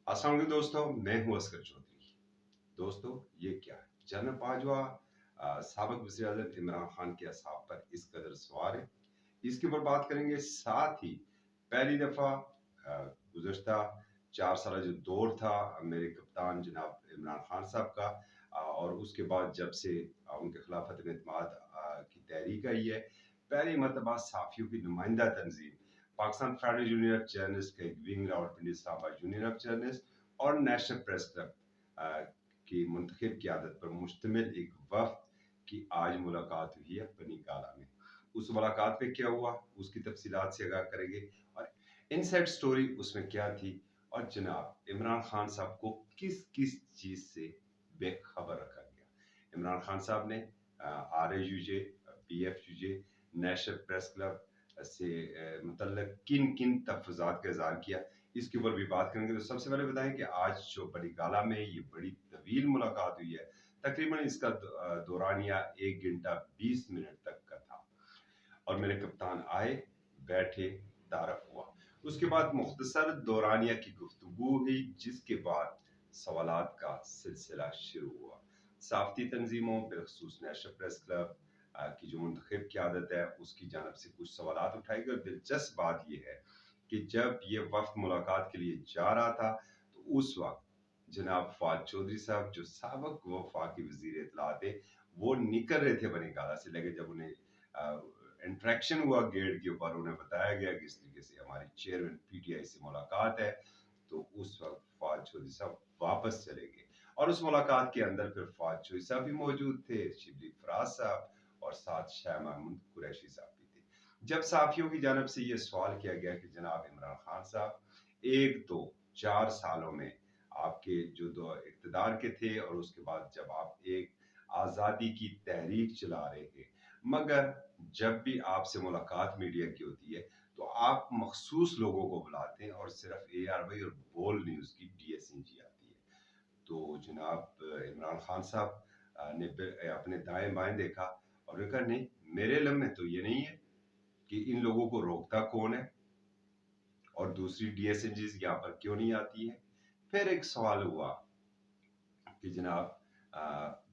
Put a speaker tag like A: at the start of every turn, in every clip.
A: अस्सलाम वालेकुम दोस्तों, मैं हूं असगर चौधरी। दोस्तों, ये क्या है? जनरल बाजवा साबिक वज़ीर आज़म इमरान खान के असाब पर इस कदर सवार है, इसके ऊपर बात करेंगे। साथ ही पहली दफ़ा गुज़श्ता 4 साल जो दौर था मेरे कप्तान जनाब इमरान खान साहब का, और उसके बाद जब से उनके खिलाफ अदम एतमाद की तहरीक आई है, पहली मरतबा साफ़ियों की नुमाइंदा तंजीम Pakistan federal union of journalist का एक wing Rawalpindi Islamabad union of journalist और नेशनल प्रेस क्लब की मुंतखब क़यादत पर मुश्तमिल एक वफ़द की आज मुलाकात हुई है बनी गाला में। उस मुलाकात में क्या हुआ, उसकी तफसीलात से आगाह करेंगे और इनसाइड स्टोरी उसमें क्या थी, और जनाब इमरान खान साहब को किस किस चीज़ से बेखबर रखा गया। इमरान खान साहब ने RAUJ, PFUJ, national press club से मुतल्लिक किन किन तहफ़्फ़ुज़ात का इज़हार किया, इसके ऊपर भी बात करेंगे। तो सबसे पहले बताएं कि आज जो बड़ी गाला में ये बड़ी तवील मुलाकात हुई है, तकरीबन इसका दौरानिया 1 घंटा 20 मिनट तक का था, और मेरे कप्तान आए, बैठे, तारफ़ हुआ। उसके बाद मुख्तसर दौरानिया की गुफ्तगू हुई, जिसके बाद सवालात का सिलसिला शुरू हुआ। साफ़ती तंजीमों बिलखसूस नेशनल प्रेस क्लब की जो मुंतखब क़यादत है, उसकी जानब से कुछ सवालात उठाए गए। दिलचस्प बात यह है कि जब ये वफ़द मुलाकात के लिए जा रहा था, तो उस वक़्त जनाब फ़वाद चौधरी साहब, जो साबिक वफाकी वज़ीर इत्तला थे, वो निकल रहे थे बनी गाला से। लेकिन जब उन्हें इंटरेक्शन हुआ गेट के ऊपर, उन्हें बताया गया कि इस तरीके से हमारी चेयरमैन PTI से मुलाकात है, तो उस वक़्त फ़वाद चौधरी साहब वापस चले गए। और उस मुलाकात के अंदर फिर फ़वाद चौधरी साहब भी मौजूद थे, शिबली फराज साहब और साथ शाह महमूद कुरैशी साहब भी थे। जब साफ़ियों की जानब से ये सवाल किया गया कि जनाब इमरान खान साहब, 1, 2, 4 सालों में आपके जो दो इक़्तिदार के थे, और उसके बाद जब आप एक आज़ादी की तहरीक चला रहे थे, मगर जब भी आपसे मुलाकात मीडिया की होती है, तो आप मखसूस लोगों को बुलाते हैं और सिर्फ ARY और बोल न्यूज़ की DSNG आती है। तो जनाब इमरान खान साहब ने अपने दाएं बाएं देखा और उन्होंने कहा, नहीं, मेरे इल्म में तो ये नहीं है कि इन लोगों को रोकता कौन है और दूसरी DSNGs यहाँ पर क्यों नहीं आती है। फिर एक सवाल हुआ कि जनाब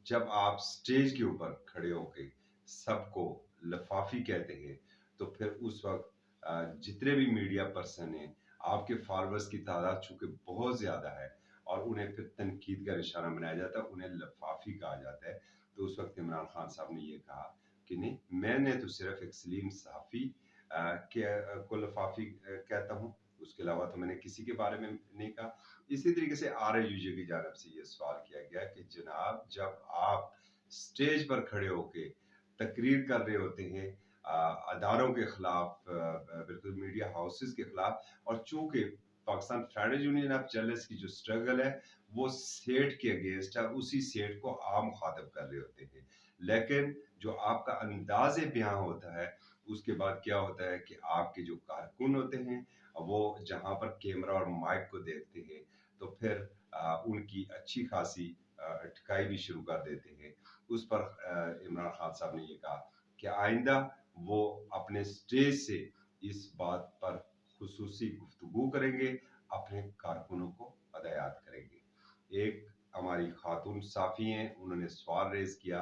A: जब आप स्टेज के ऊपर खड़े होके सबको लफाफी कहते हैं, तो फिर उस वक्त जितने भी मीडिया पर्सन हैं, आपके फॉलोअर्स की तादाद चूंकि बहुत ज्यादा है और उन्हें फिर तनकीद का निशाना बनाया जाता है, उन्हें लफाफी कहा जाता है। तो उस वक्त इमरान खान साहब ने ये कहा कि नहीं, मैंने तो सिर्फ एक सलीम सहाफी को लफाफी कहता हूँ, उसके अलावा तो मैंने किसी के बारे में नहीं कहा। इसी तरीके से RAUJ की जानब से ये सवाल किया गया कि जनाब, जब आप स्टेज पर खड़े होके तकरीर कर रहे होते हैं अदारों के खिलाफ, बिल्कुल मीडिया हाउसेस के खिलाफ, और चूंकि Pakistan federal union of journalist की जो स्ट्रगल है वो सेठ के अगेंस्ट है, उसी सेठ को आप मुखातब कर रहे होते हैं, लेकिन जो आपका अंदाज बयां होता है, उसके बाद क्या होता है कि आपके जो कारकुन होते हैं, वो जहां पर कैमरा और माइक को देखते हैं, तो फिर उनकी अच्छी खासी अटकाई भी शुरू कर देते हैं। उस पर इमरान खान साहब ने ये कहा कि आइंदा वो अपने स्टेज से इस बात पर खुसूसी गुफ्तगू करेंगे, अपने कारकुनों को हदायत करेंगे। एक हमारी खातून साफ़ी हैं, उन्होंने सवाल रेज किया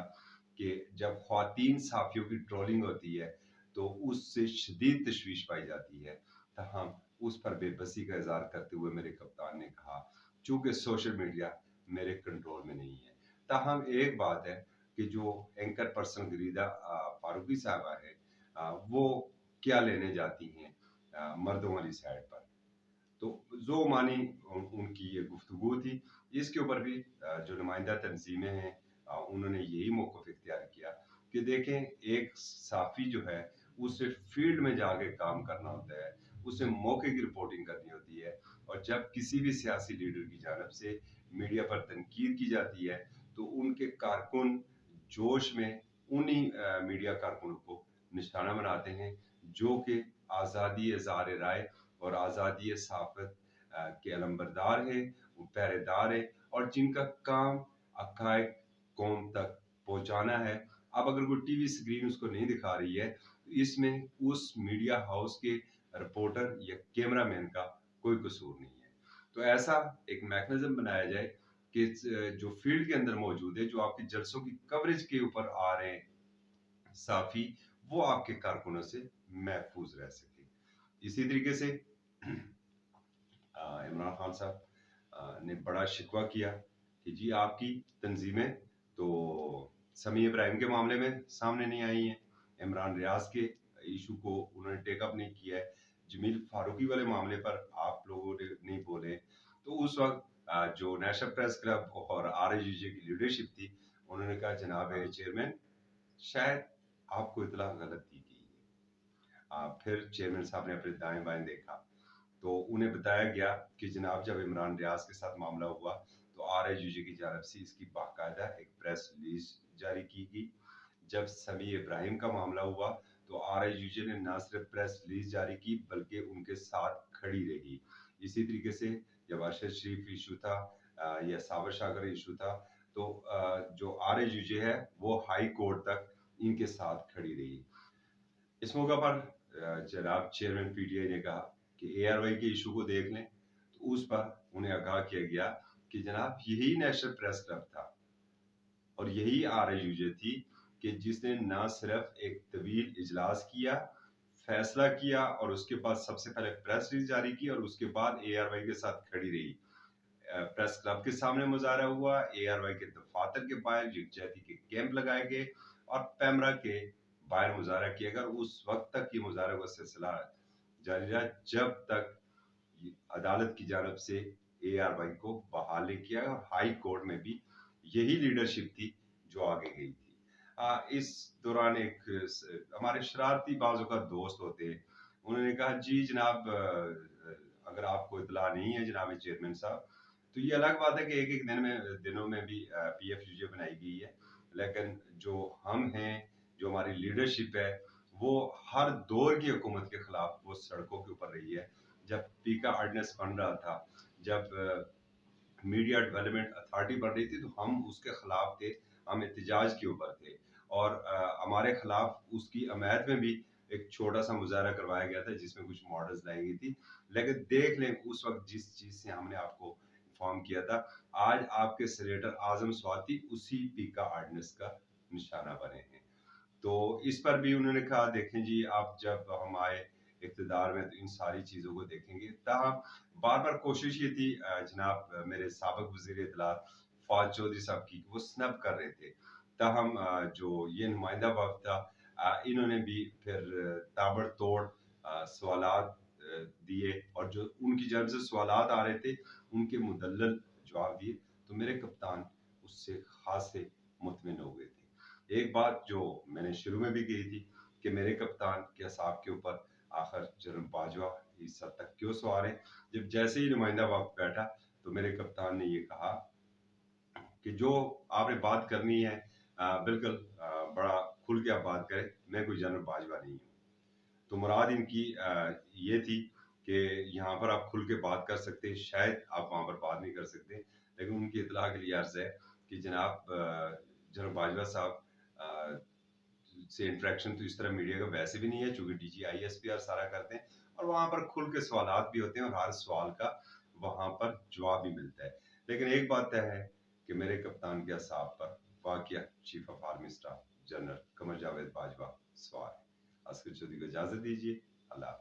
A: कि जब ख्वातीन साफ़ियों की ट्रोलिंग होती है तो उससे शदीद तशवीश पाई जाती है। तहम उस पर बेबसी का इजहार करते हुए मेरे कप्तान ने कहा, चूंकि सोशल मीडिया मेरे कंट्रोल में नहीं है। ताहम एक बात है कि जो एंकर पर्सन गरीदा फारूकी साहबा है, वो क्या लेने जाती हैं मर्दों वाली साइड पर। तो जो मानी उनकी ये गुफ्तगू थी। इसके ऊपर भी जो नुमाइंदा तंजीमें हैं, उन्होंने यही मौक़िफ़ इख्तियार किया कि देखें, एक साफ़ी जो है उसे फील्ड में जाके काम करना होता है, उसे मौके की रिपोर्टिंग करनी होती है, और जब किसी भी सियासी लीडर की जानब से मीडिया पर तनकीद की जाती है, तो उनके कारकुन जोश में उन्हीं मीडिया कारकुनों को निशाना बनाते हैं, जो कि आज़ादी इज़हार राय और आज़ादी सहाफ़त के अलंबरदार हैं, वो पहरेदार हैं, और जिनका काम हक़ाइक़ कौम तक पहुँचाना है। अब अगर कोई टीवी स्क्रीन उसको नहीं दिखा रही है, तो इसमें उस मीडिया हाउस के रिपोर्टर या कैमरामैन का कोई कसूर नहीं है। तो ऐसा एक मैकेनिज्म बनाया जाए कि जो फील्ड के अंदर मौजूद है, जो आपके जलसों की कवरेज के ऊपर आ रहे हैं साफी, वो आपके कारकुनों से महफूज रह सके। इसी तरीके से इमरान खान साहब ने बड़ा शिकवा किया कि जी आपकी तंजीमें तो समी इब्राहिम के मामले में सामने नहीं आई हैं, इमरान रियाज के इशू को उन्होंने टेकअप नहीं किया है, जमील फारूकी वाले मामले पर आप लोगों ने नहीं बोले। तो उस वक्त जो नेशनल प्रेस क्लब और आरएसयूजे की लीडरशिप थी, उन्होंने कहा जनाब चेयरमैन शायद आपको इतला गलत दी गई है। फिर चेयरमैन साहब ने अपने दाएं बाएं देखा तो उन्हें बताया गया कि जनाब जब इमरान रियाज के साथ मामला हुआ तो आरएसयूजे की जानब से इसकी बाकायदा एक प्रेस रिलीज जारी की गई। जब समी इब्राहिम का मामला हुआ तो आरएसयूजे ने न सिर्फ प्रेस रिलीज जारी की बल्कि उनके साथ खड़ी रही। इसी तरीके से जब अरशद शरीफ इशू था या साबर शागर इशू था तो जो आरएसयूजे है वो हाई कोर्ट तक इनके साथ खड़ी रही। इस मौका पर जनाब चेयरमैन पीटीआई ने कहा कि एआरवाई के इशू को देख लें, तो उस पर उन्हें आगाह किया गया कि जनाब यही नेशनल प्रेस क्लब था और यही आरएसयूजे थी कि जिसने न सिर्फ एक तवील इजलास किया, फैसला किया और उसके बाद सबसे पहले प्रेस रिलीज जारी की और उसके बाद एआरवाई के साथ खड़ी रही। प्रेस क्लब के सामने मुजाहरा हुआ, एआरवाई के दफातर के बाहर यकजहती के कैंप लगाए गए और पैमरा के बाहर मुजाहरा किया गया। उस वक्त तक ये मुजाहरा का सिलसिला जारी रहा जब तक अदालत की जानब से एआरवाई को बहाल नहीं किया और हाई कोर्ट में भी यही लीडरशिप थी जो आगे गई थी। इस दौरान एक हमारे शरारती बाजों का दोस्त होते हैं, उन्होंने कहा जी जनाब अगर आपको इतला नहीं है जनाब चेयरमैन साहब, तो ये अलग बात है कि एक एक दिनों में भी पीएफयूजे बनाई गई है, लेकिन जो हम हैं, जो हमारी लीडरशिप है, वो हर दौर की हुकूमत के खिलाफ वो सड़कों के ऊपर रही है। जब पीका ऑर्डिनेंस बन रहा था, जब मीडिया डेवलपमेंट अथॉरिटी बन रही थी, तो हम उसके खिलाफ थे, हम एहतजाज के ऊपर थे और हमारे खिलाफ उसकी हमायत में भी एक छोटा सा मुजाहरा करवाया गया था जिसमें कुछ मॉडल्स लाई गई थी। लेकिन देख लें उस वक्त जिस चीज से हमने आपको इन्फॉर्म किया था, आज आपके सेनेटर आजम स्वाति उसी पीका ऑर्डिनेंस का निशाना बने हैं। तो इस पर भी उन्होंने कहा देखें जी आप जब हम आए इक़्तिदार में तो इन सारी चीज़ों को देखेंगे। ताहम बार बार कोशिश ये थी जनाब मेरे साबिक वज़ीर इत्तलात फवाद चौधरी साहब की वो स्नब कर रहे थे। ताहम जो ये नुमाइंदा वफ़द था इन्होंने भी फिर ताबड़तोड़ सवालात दिए और जो उनकी जानब से सवालात आ रहे थे उनके मुदल्लल जवाब दिए, तो मेरे कप्तान उससे खासे मुतमिन हो गए थे। एक बात जो मैंने शुरू में भी कही थी कि मेरे कप्तान के असाब के ऊपर आखिर जनरल बाजवा इस हद तक क्यों सवार है। जब जैसे ही नुमाइंदा वक्त बैठा तो मेरे कप्तान ने ये कहा कि जो आपने बात करनी है बिल्कुल बड़ा खुल के आप बात करें, मैं कोई जनरल बाजवा नहीं हूँ। तो मुराद इनकी ये थी कि यहाँ पर आप खुल के बात कर सकते हैं, शायद आप वहाँ पर बात नहीं कर सकते, लेकिन उनकी इतला के लिए अर्ज है कि जनाब जनरल बाजवा साहब से इंटरेक्शन तो इस तरह मीडिया का वैसे भी नहीं है चूंकि DGISPR सारा करते हैं और वहाँ पर खुल के सवालात भी होते हैं और हर सवाल का वहाँ पर जवाब भी मिलता है। लेकिन एक बात तय है कि मेरे कप्तान के असाब पर वाकया chief of army staff general Qamar Javed Bajwa सवार है। अस्कर चौधरी को इजाजत दीजिए। अल्लाह।